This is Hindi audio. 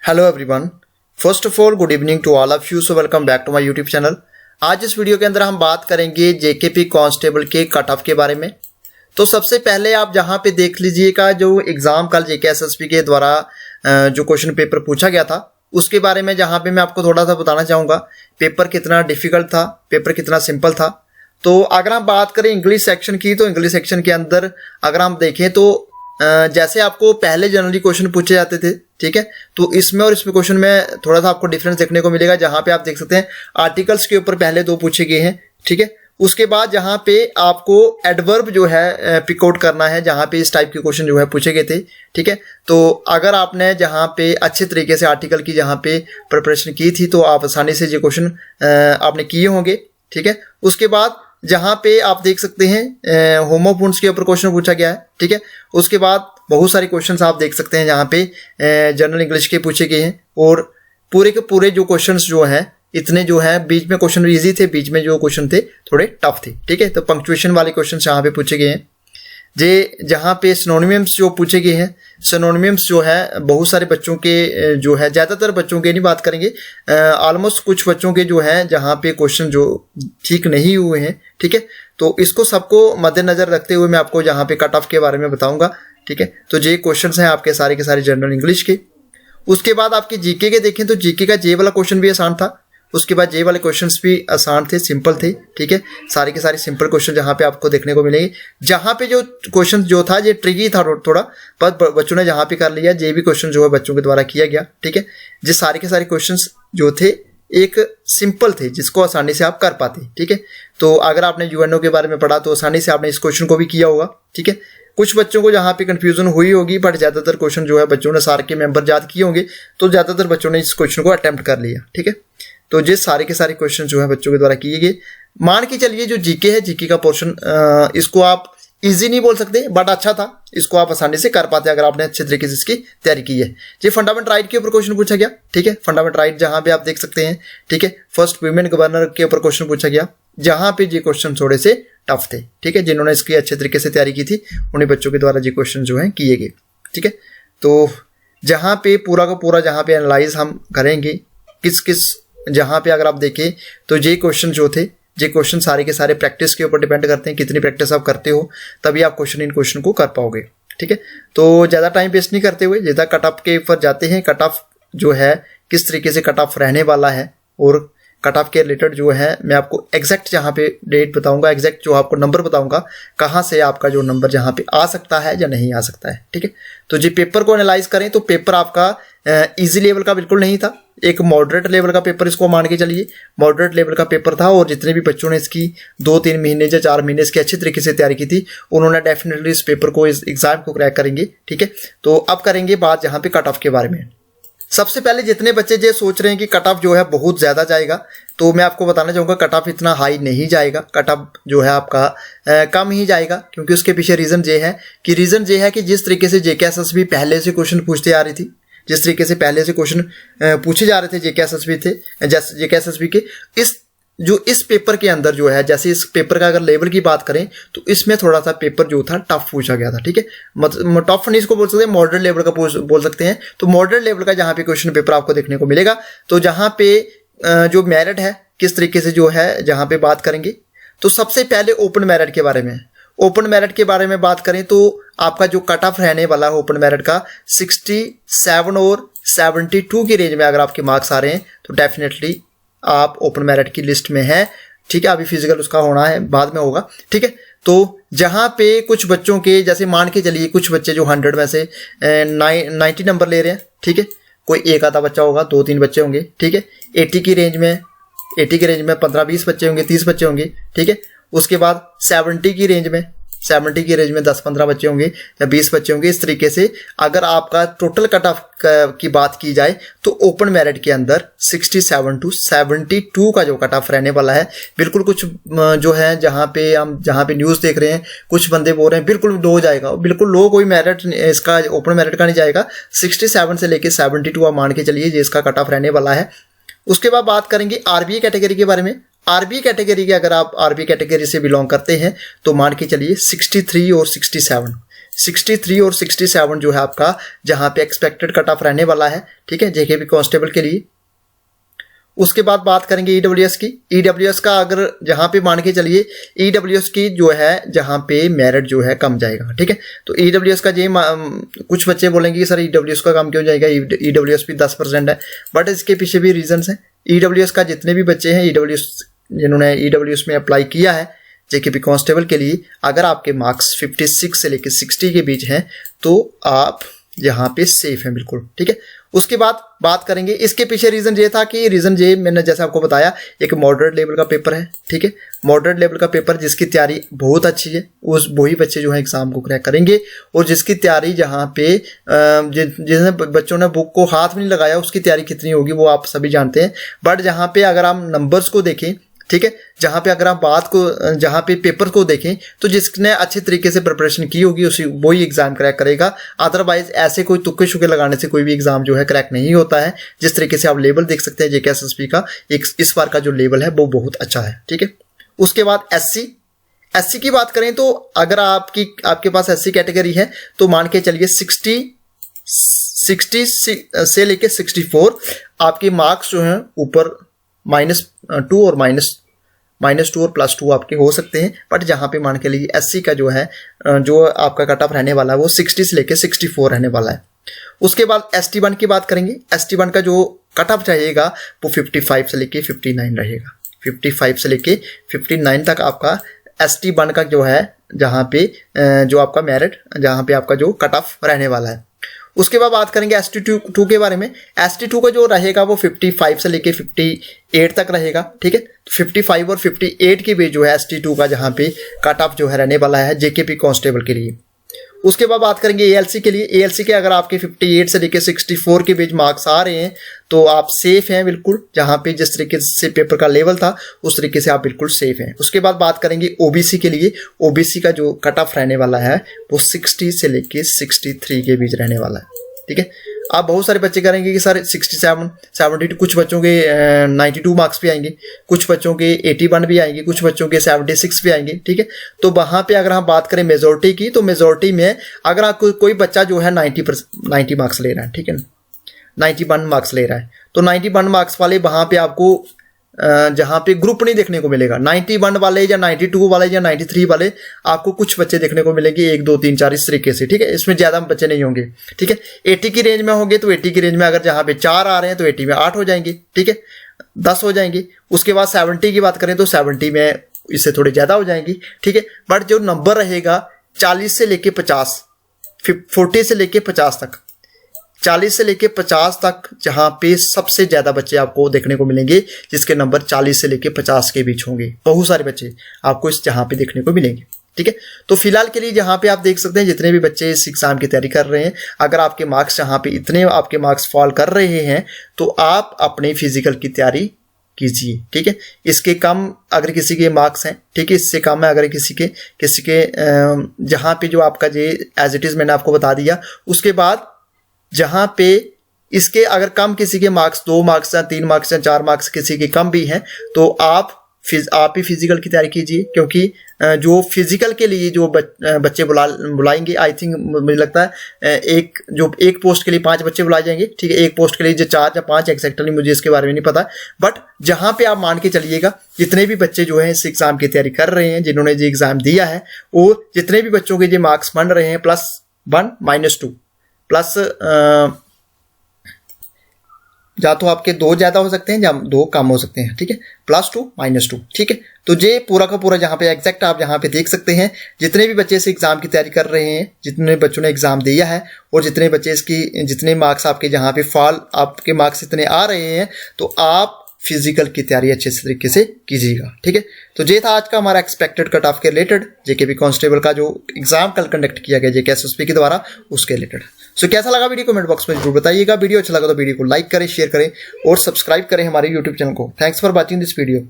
Hello everyone, first of all good evening to all of you. So welcome back to my YouTube channel. आज इस वीडियो के अंदर हम बात करेंगे जेकेपी कांस्टेबल के कट ऑफ के बारे में। तो सबसे पहले आप जहां पे देख लीजिएगा जो एग्जाम कल जेके एसएसबी के द्वारा जो क्वेश्चन पेपर पूछा गया था उसके बारे में, जहां पे मैं आपको थोड़ा सा बताना चाहूँगा पेपर कितना डिफिकल्ट था, पेपर कितना सिंपल था। तो अगर हम बात करें इंग्लिश सेक्शन की, तो इंग्लिश सेक्शन के अंदर अगर हम देखें तो जैसे आपको पहले जनरली क्वेश्चन पूछे जाते थे, ठीक है, तो इसमें और इसमें क्वेश्चन में थोड़ा सा आपको डिफरेंस देखने को मिलेगा। जहां पे आप देख सकते हैं आर्टिकल्स के ऊपर पहले दो पूछे गए हैं, ठीक है। उसके बाद जहां पे आपको एडवर्ब जो है पिक आउट करना है, जहां पे इस टाइप के क्वेश्चन जो है पूछे गए थे, ठीक है। तो अगर आपने जहां पे अच्छे तरीके से आर्टिकल की जहां पे प्रिपरेशन की थी तो आप आसानी से ये क्वेश्चन आपने किए होंगे, ठीक है। उसके बाद जहां पे आप देख सकते हैं होमोफोन्स के ऊपर क्वेश्चन पूछा गया है, ठीक है। उसके बाद बहुत सारे क्वेश्चंस आप देख सकते हैं जहां पे जनरल इंग्लिश के पूछे गए हैं, और पूरे के पूरे जो क्वेश्चंस जो हैं इतने जो है, बीच में क्वेश्चन इजी थे, बीच में जो क्वेश्चन थे थोड़े टफ थे, ठीक है। तो पंक्चुएशन वाले क्वेश्चन यहाँ पे पूछे गए हैं। जहाँ पे सिनोनिम्स जो पूछे गए हैं, सिनोनिम्स जो है बहुत सारे बच्चों के जो है, ज़्यादातर बच्चों के नहीं बात करेंगे, ऑलमोस्ट कुछ बच्चों के जो हैं जहाँ पे क्वेश्चन जो ठीक नहीं हुए हैं, ठीक है। तो इसको सबको मद्देनजर रखते हुए मैं आपको यहाँ पे कट ऑफ के बारे में बताऊंगा, ठीक है। तो ये क्वेश्चंस हैं आपके सारे के सारे जनरल इंग्लिश के। उसके बाद आपके जीके के देखें तो जीके का जे वाला क्वेश्चन भी आसान था, उसके बाद जे वाले क्वेश्चंस भी आसान थे, सिंपल थे, ठीक है। सारे के सारे सिंपल क्वेश्चन जहाँ पे आपको देखने को मिलेंगे। जहाँ पे जो क्वेश्चन जो था ये ट्रिकी था थोड़ा, पर बच्चों ने जहाँ पे कर लिया, जे भी क्वेश्चन जो है बच्चों के द्वारा किया गया, ठीक है। ये सारे के सारे क्वेश्चन जो थे एक सिंपल थे, जिसको आसानी से आप कर पाते, ठीक है। तो अगर आपने यूएनओ के बारे में पढ़ा तो आसानी से आपने इस क्वेश्चन को भी किया होगा, ठीक है। कुछ बच्चों को जहाँ पे कंफ्यूजन हुई होगी, बट ज़्यादातर क्वेश्चन जो है बच्चों ने सारे के मेंबर याद किए होंगे, तो ज़्यादातर बच्चों ने इस क्वेश्चन को अटेम्प्ट कर लिया, ठीक है। तो ये सारे के सारे क्वेश्चन जो है बच्चों के द्वारा किए गए। मान के चलिए जो जीके है, जीके का पोर्शन इसको आप इजी नहीं बोल सकते, बट अच्छा था, इसको आप आसानी से कर पाते अगर आपने अच्छे तरीके से इसकी तैयारी की है। ये फंडामेंट राइट के ऊपर क्वेश्चन पूछा गया, ठीक है। फंडामेंट राइट जहां पे आप देख सकते हैं, ठीक है। फर्स्ट वुमेन गवर्नर के ऊपर क्वेश्चन पूछा गया, जहां पे ये क्वेश्चन थोड़े से टफ थे, ठीक है। जिन्होंने इसकी अच्छे तरीके से तैयारी की थी उन्हीं बच्चों के द्वारा ये क्वेश्चन जो है किए गए, ठीक है। तो जहां पे पूरा का पूरा जहां पे एनालाइज हम करेंगे किस किस, जहां पे अगर आप देखें तो ये क्वेश्चन जो थे, ये क्वेश्चन सारे के सारे प्रैक्टिस के ऊपर डिपेंड करते हैं। कितनी प्रैक्टिस आप करते हो तभी आप इन क्वेश्चन को कर पाओगे, ठीक है। तो ज़्यादा टाइम वेस्ट नहीं करते हुए ज़्यादा कट ऑफ के ऊपर जाते हैं। कट ऑफ जो है किस तरीके से कट ऑफ रहने वाला है, और कट ऑफ के रिलेटेड जो है मैं आपको एग्जैक्ट जहाँ पे डेट बताऊंगा, एग्जैक्ट जो आपको नंबर बताऊंगा कहाँ से आपका जो नंबर जहाँ पे आ सकता है या नहीं आ सकता है, ठीक है। तो जी पेपर को एनालाइज करें तो पेपर आपका इजी लेवल का बिल्कुल नहीं था, एक मॉडरेट लेवल का पेपर इसको मान के चलिए, मॉडरेट लेवल का पेपर था। और जितने भी बच्चों ने इसकी 2-3 महीने या 4 महीने इसकी अच्छी तरीके से तैयारी की थी, उन्होंने डेफिनेटली इस पेपर को, इस एग्जाम को क्रैक करेंगे, ठीक है। तो अब करेंगे बात यहाँ पे कट ऑफ के बारे में। सबसे पहले जितने बच्चे ये सोच रहे हैं कि कट ऑफ जो है बहुत ज़्यादा जाएगा, तो मैं आपको बताना चाहूँगा कट ऑफ इतना हाई नहीं जाएगा। कट ऑफ जो है आपका कम ही जाएगा, क्योंकि उसके पीछे रीज़न ये है कि जिस तरीके से जेके एसएसबी पहले से क्वेश्चन पूछते आ रही थी, जिस तरीके से पहले से क्वेश्चन पूछे जा रहे थे जेके एसएसबी के, इस पेपर के अंदर जो है, जैसे इस पेपर का अगर लेवल की बात करें तो इसमें थोड़ा सा पेपर जो था टफ पूछा गया था, ठीक है। मतलब टफ नहीं इसको बोल सकते, मॉडरेट लेवल का बोल सकते हैं। तो मॉडरेट लेवल का जहाँ पे क्वेश्चन पेपर आपको देखने को मिलेगा, तो जहाँ पे जो मेरिट है किस तरीके से जो है जहाँ पे बात करेंगे, तो सबसे पहले ओपन मेरिट के बारे में, ओपन मेरिट के बारे में बात करें तो आपका जो कट ऑफ रहने वाला है ओपन मेरिट का 67 और 72 की रेंज में अगर आपके मार्क्स आ रहे हैं तो डेफिनेटली आप ओपन मेरिट की लिस्ट में हैं, ठीक है। अभी फिजिकल उसका होना है, बाद में होगा, ठीक है। तो जहाँ पे कुछ बच्चों के, जैसे मान के चलिए कुछ बच्चे जो 100 में से 90 नंबर ले रहे हैं, ठीक है। कोई एक आधा बच्चा होगा, 2-3 बच्चे होंगे, ठीक है। 80 की रेंज में 15-20 बच्चे होंगे, 30 बच्चे होंगे, ठीक है। उसके बाद 70 की रेंज में 10-15 बच्चे होंगे या 20 बच्चे होंगे। इस तरीके से अगर आपका टोटल कट ऑफ की बात की जाए तो ओपन मेरिट के अंदर 67 to 72 का जो कट ऑफ रहने वाला है, बिल्कुल कुछ जो है जहाँ पे न्यूज़ देख रहे हैं कुछ बंदे बोल रहे हैं बिल्कुल लो जाएगा, बिल्कुल लो कोई मेरिट इसका ओपन मेरिट का नहीं जाएगा। 67 से लेके 72 आप मान के चलिए ये इसका कट ऑफ रहने वाला है। उसके बाद बात करेंगे आरबीए कैटेगरी के बारे में। आरबी कैटेगरी के, अगर आप आरबी कैटेगरी से बिलोंग करते हैं तो मान के चलिए 63 और 67 63 और 67 जो है आपका जहां पे एक्सपेक्टेड कट ऑफ रहने वाला है, ठीक है, जेकेपी कांस्टेबल के लिए। उसके बाद बात करेंगे ईडब्ल्यूएस की। ईडब्ल्यूएस का अगर जहां पे मान के चलिए ईडब्ल्यूएस की जो है जहां पे मेरिट जो है कम जाएगा, ठीक है। तो ईडब्ल्यूएस का ये कुछ बच्चे बोलेंगे कि सर ईडब्ल्यूएस का कम क्यों जाएगा, ईडब्ल्यूएस भी 10% है, बट इसके पीछे भी रीजंस हैं। ईडब्ल्यूएस का जितने भी बच्चे हैं ईडब्ल्यूएस जिन्होंने ईडब्ल्यूएस में अप्लाई किया है जेकेपी कांस्टेबल के लिए, अगर आपके मार्क्स 56 से लेकर 60 के बीच हैं तो आप यहाँ पे सेफ हैं बिल्कुल, ठीक है। उसके बाद बात करेंगे इसके पीछे रीजन ये था कि रीजन ये मैंने जैसे आपको बताया एक मॉडरेट लेवल का पेपर है, ठीक है। मॉडरेट लेवल का पेपर जिसकी तैयारी बहुत अच्छी है वही बच्चे जो है एग्जाम को क्रैक करेंगे, और जिसकी तैयारी जहाँ पे जिसने बच्चों ने बुक को हाथ में नहीं लगाया उसकी तैयारी कितनी होगी वो आप सभी जानते हैं। बट जहाँ पे अगर हम नंबर्स को देखें, ठीक है, जहां पे अगर आप बात को जहां पे पेपर को देखें तो जिसने अच्छे तरीके से प्रिपरेशन की होगी उसी वही एग्जाम क्रैक करेगा। अदरवाइज ऐसे कोई तुक्के शुक्के लगाने से कोई भी एग्जाम जो है क्रैक नहीं होता है। जिस तरीके से आप लेवल देख सकते हैं जेकेएसएसबी का इस बार का जो लेवल है वो बहुत अच्छा है, ठीक है। उसके बाद एससी की बात करें तो अगर आपके पास एससी कैटेगरी है तो मान के चलिए 60 से लेके 64 आपके मार्क्स जो हैं ऊपर -2 और -2 और +2 आपके हो सकते हैं। बट जहां पे मान के लिए एससी का जो है जो आपका कट ऑफ रहने वाला है वो 60 से लेके 64 रहने वाला है। उसके बाद ST1 की बात करेंगे। ST1 का जो कट ऑफ रहेगा वो 55 से लेके 59 रहेगा। 55 से लेके 59 तक आपका ST1 का जो है जहां पे जो आपका मेरिट जहां पे आपका जो कट ऑफ रहने वाला है। उसके बाद बात करेंगे ST2 के बारे में। ST2 का जो रहेगा वो 55 से लेके 58 तक रहेगा, ठीक है। 55 और 58 के बीच जो है ST2 का जहां पे कट ऑफ जो है रहने वाला है जेकेपी कांस्टेबल के लिए। उसके बाद बात करेंगे ALC के लिए। ALC के अगर आपके 58 से लेके 64 के बीच मार्क्स आ रहे हैं तो आप सेफ हैं बिल्कुल। जहां पे जिस तरीके से पेपर का लेवल था उस तरीके से आप बिल्कुल सेफ हैं। उसके बाद बात करेंगे OBC के लिए। OBC का जो कट ऑफ रहने वाला है वो 60 से लेके 63 के बीच रहने वाला है, ठीक है। आप बहुत सारे बच्चे करेंगे कि सर 67, 72, कुछ बच्चों के 92 मार्क्स भी आएंगे, कुछ बच्चों के 81 भी आएंगे, कुछ बच्चों के 76 भी आएंगे, ठीक है। तो वहां पे अगर हम बात करें मेजोरिटी की तो मेजोरिटी में अगर आप कोई बच्चा जो है 90 मार्क्स ले रहा है, ठीक है, 91 मार्क्स ले रहा है तो 91 मार्क्स वाले वहां पे आपको जहां पे ग्रुप नहीं देखने को मिलेगा। 91 वाले या 92 वाले या 93 वाले आपको कुछ बच्चे देखने को मिलेंगे 1 2 3 4 इस तरीके से, ठीक है। इसमें ज्यादा बच्चे नहीं होंगे, ठीक है। 80 की रेंज में होंगे तो 80 की रेंज में अगर जहां पे 4 आ रहे हैं तो 80 में 8 हो जाएंगे, ठीक है, 10 हो जाएंगे। उसके बाद 70 की बात करें तो 70 में इससे थोड़े ज्यादा हो जाएंगी, ठीक है। बट जो नंबर रहेगा 40 से लेके 50, 40 से लेके 50 तक, 40 से लेके 50 तक जहां पे सबसे ज्यादा बच्चे आपको देखने को मिलेंगे जिसके नंबर 40 से लेके 50 के बीच होंगे। बहुत सारे बच्चे आपको इस जहां पे देखने को मिलेंगे, ठीक है। तो फिलहाल के लिए जहां पे आप देख सकते हैं जितने भी बच्चे इस एग्जाम की तैयारी कर रहे हैं, अगर आपके मार्क्स जहां पे इतने आपके मार्क्स फॉल कर रहे हैं तो आप अपने फिजिकल की तैयारी कीजिए, ठीक है। इसके कम अगर किसी के मार्क्स हैं, ठीक है, इससे कम है अगर किसी के जहां पे जो आपका जे एज इट इज मैंने आपको बता दिया। उसके बाद जहां पे इसके अगर कम किसी के मार्क्स 2 मार्क्स या 3 मार्क्स या 4 मार्क्स किसी के कम भी हैं तो आप ही फिजिकल की तैयारी कीजिए, क्योंकि जो फिजिकल के लिए जो बच्चे बुलाएंगे, आई थिंक मुझे लगता है एक पोस्ट के लिए 5 बच्चे बुलाए जाएंगे, ठीक है। एक पोस्ट के लिए जो 4 या 5 एक्जैक्टली मुझे इसके बारे में नहीं पता। बट जहां पे आप मान के चलिएगा जितने भी बच्चे जो है इस एग्जाम की तैयारी कर रहे हैं, जिन्होंने जो एग्जाम दिया है, और जितने भी बच्चों के जो मार्क्स बन रहे हैं +1 -2 प्लस या तो आपके 2 ज्यादा हो सकते हैं या 2 कम हो सकते हैं, ठीक है, +2 -2, ठीक है। तो ये पूरा का पूरा जहां पे एग्जैक्ट आप जहां पे देख सकते हैं जितने भी बच्चे इस एग्जाम की तैयारी कर रहे हैं, जितने बच्चों ने एग्जाम दिया है और जितने बच्चे जितने मार्क्स आपके जहां पे आपके मार्क्स इतने आ रहे हैं तो आप फिजिकल की तैयारी अच्छे तरीके से कीजिएगा, ठीक है। तो ये था आज का हमारा एक्सपेक्टेड कट ऑफ के रिलेटेड जेकेपी कांस्टेबल का जो एग्जाम कल कंडक्ट किया गया जेकेएसएसबी के द्वारा उसके रिलेटेड। सो कैसा लगा वीडियो कमेंट बॉक्स में जरूर बताइएगा। वीडियो अच्छा लगा तो वीडियो को लाइक करें, शेयर करें और सब्सक्राइब करें हमारे यूट्यूब चैनल को। Thanks for watching this video.